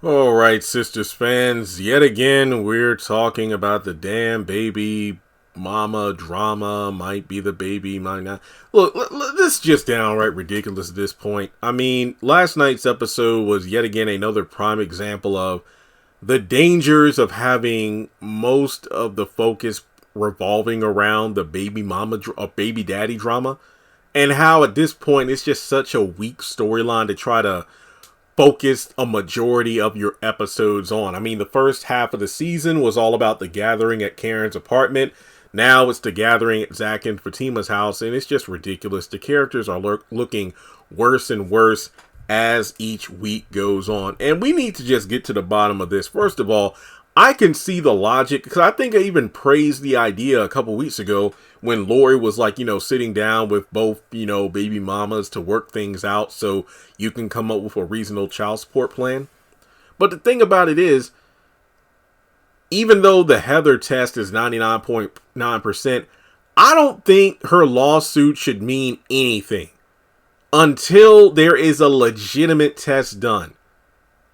All right, Sistas fans, yet again, we're talking about the damn baby mama drama. Might be the baby, might not. Look, this is just downright ridiculous at this point. I mean, last night's episode was yet again another prime example of the dangers of having most of the focus revolving around the baby mama, baby daddy drama, and how at this point it's just such a weak storyline to try to focused a majority of your episodes on. I mean, the first half of the season was all about the gathering at Karen's apartment. Now it's the gathering at Zach and Fatima's house, and it's just ridiculous. The characters are looking worse and worse as each week goes on. And we need to just get to the bottom of this. First of all, I can see the logic, because I think I even praised the idea a couple weeks ago when Lori was like, sitting down with both, baby mamas to work things out so you can come up with a reasonable child support plan. But the thing about it is, even though the Heather test is 99.9%, I don't think her lawsuit should mean anything until there is a legitimate test done.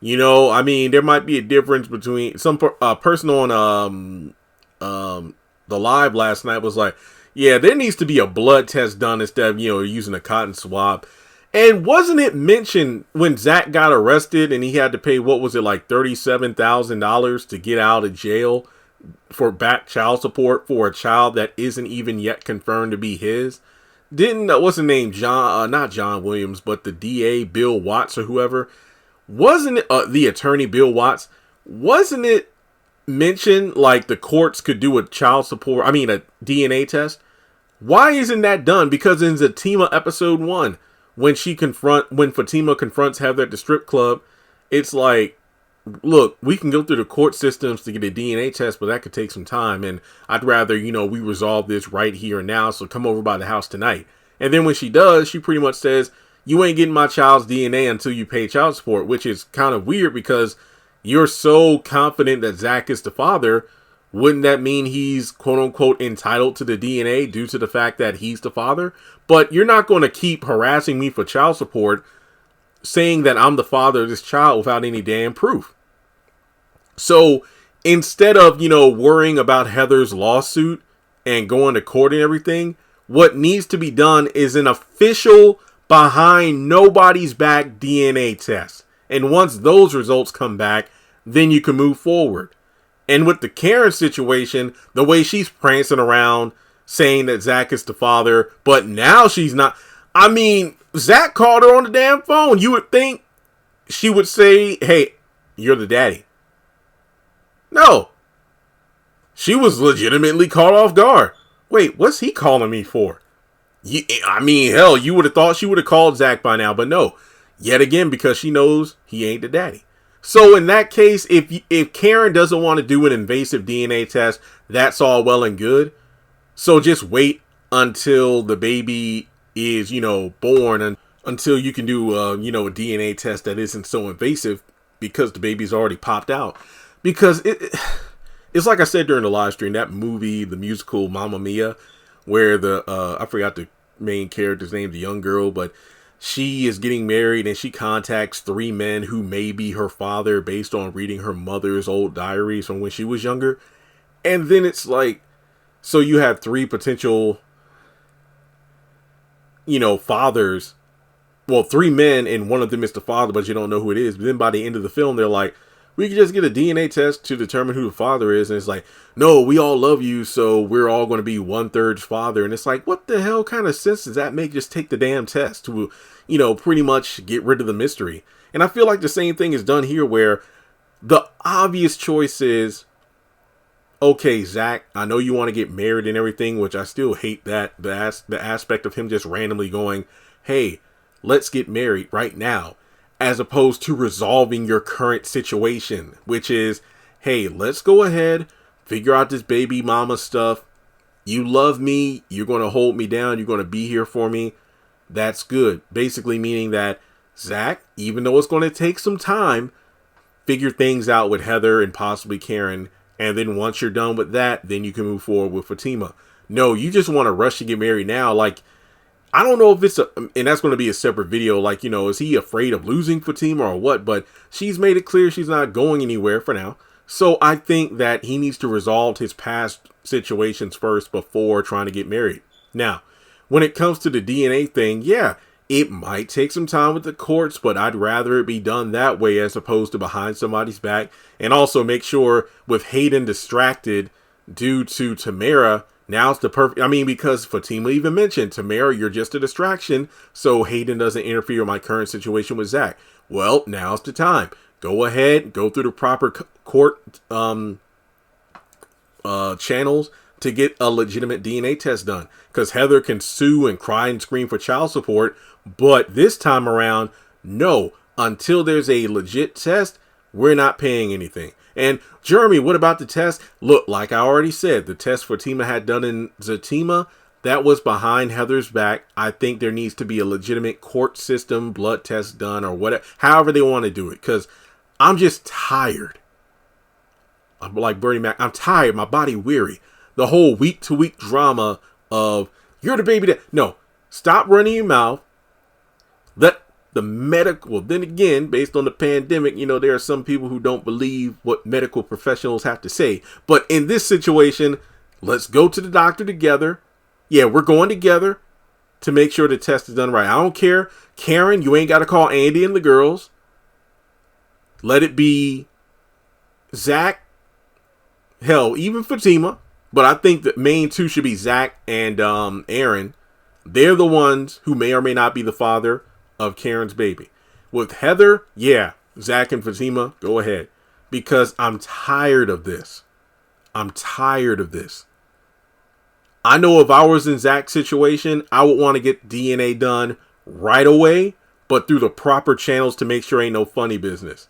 I mean, there might be a difference between some person on the live last night was like, yeah, there needs to be a blood test done instead of, using a cotton swab. And wasn't it mentioned when Zach got arrested and he had to pay, what was it, like $37,000 to get out of jail for back child support for a child that isn't even yet confirmed to be his? What's the name, not John Williams, but the DA, Bill Watts or whoever, wasn't it, the attorney Bill Watts, wasn't it mentioned like the courts could do a a DNA test? Why isn't that done? Because in Zatima episode 1, when Fatima confronts Heather at the strip club, it's like, look, we can go through the court systems to get a DNA test, but that could take some time, and I'd rather, we resolve this right here and now, so come over by the house tonight. And then when she does, she pretty much says, you ain't getting my child's DNA until you pay child support, which is kind of weird because you're so confident that Zach is the father. Wouldn't that mean he's quote unquote entitled to the DNA due to the fact that he's the father? But you're not going to keep harassing me for child support saying that I'm the father of this child without any damn proof. So instead of, worrying about Heather's lawsuit and going to court and everything, what needs to be done is an official behind nobody's back DNA test. And once those results come back, then you can move forward. And with the Karen situation, the way she's prancing around saying that Zach is the father, but now she's not. I mean, Zach called her on the damn phone. You would think she would say, hey, you're the daddy. No. She was legitimately caught off guard. Wait, what's he calling me for? Hell, you would have thought she would have called Zach by now, but no. Yet again, because she knows he ain't the daddy. So in that case, if Karen doesn't want to do an invasive DNA test, that's all well and good. So just wait until the baby is, born, and until you can do, a DNA test that isn't so invasive because the baby's already popped out. Because it's like I said during the live stream, that movie, the musical Mamma Mia, where I forgot the main character's name, the young girl, but she is getting married and she contacts 3 men who may be her father based on reading her mother's old diaries from when she was younger. And then it's like, so you have 3 potential, fathers. Well, 3 men and one of them is the father, but you don't know who it is. But then by the end of the film, they're like, we can just get a DNA test to determine who the father is. And it's like, no, we all love you, so we're all going to be 1/3 father. And it's like, what the hell kind of sense does that make? Just take the damn test to, pretty much get rid of the mystery. And I feel like the same thing is done here where the obvious choice is, okay, Zach, I know you want to get married and everything, which I still hate that, the aspect of him just randomly going, hey, let's get married right now, as opposed to resolving your current situation, which is, hey, let's go ahead, figure out this baby mama stuff. You love me. You're going to hold me down. You're going to be here for me. That's good. Basically meaning that, Zach, even though it's going to take some time, figure things out with Heather and possibly Karen. And then once you're done with that, then you can move forward with Fatima. No, you just want to rush to get married now. Like, I don't know if it's and that's going to be a separate video. Like, is he afraid of losing Fatima or what? But she's made it clear she's not going anywhere for now. So I think that he needs to resolve his past situations first before trying to get married. Now, when it comes to the DNA thing, yeah, it might take some time with the courts, but I'd rather it be done that way as opposed to behind somebody's back. And also make sure with Hayden distracted due to Tamara, now's the perfect, because Fatima even mentioned, Tamara, you're just a distraction, so Hayden doesn't interfere in my current situation with Zach. Well, now's the time. Go ahead, go through the proper court channels to get a legitimate DNA test done. Because Heather can sue and cry and scream for child support, but this time around, no. Until there's a legit test, we're not paying anything. And Jeremy, what about the test? Look, like I already said, the test Fatima had done in Zatima, that was behind Heather's back. I think there needs to be a legitimate court system, blood test done or whatever, however they want to do it. Because I'm just tired. I'm like Bernie Mac. I'm tired. My body weary. The whole week-to-week drama of, you're the baby that... No, stop running your mouth. Let the medical... Well, then again, based on the pandemic, there are some people who don't believe what medical professionals have to say. But in this situation, let's go to the doctor together. Yeah, we're going together to make sure the test is done right. I don't care. Karen, you ain't got to call Andy and the girls. Let it be Zach. Hell, even Fatima. But I think the main two should be Zach and Aaron. They're the ones who may or may not be the father of Karen's baby. With Heather, yeah, Zach and Fatima, go ahead. Because I'm tired of this. I'm tired of this. I know if I was in Zach's situation, I would want to get DNA done right away, but through the proper channels to make sure ain't no funny business.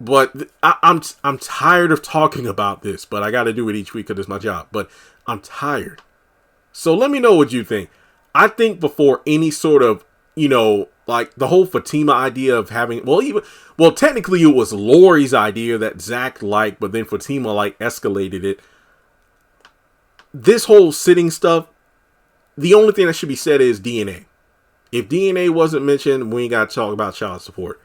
But I'm tired of talking about this, but I got to do it each week because it's my job. But I'm tired. So let me know what you think. I think before any sort of, like the whole Fatima idea of having, technically it was Lori's idea that Zach liked, but then Fatima escalated it. This whole sitting stuff, the only thing that should be said is DNA. If DNA wasn't mentioned, we ain't got to talk about child support,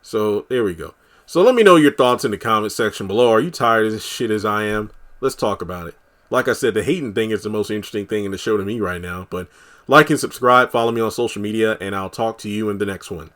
So there we go. So let me know your thoughts in the comment section below. Are you tired of this shit as I am? Let's talk about it. Like I said, the Hayden thing is the most interesting thing in the show to me right now. But like and subscribe, follow me on social media, and I'll talk to you in the next one.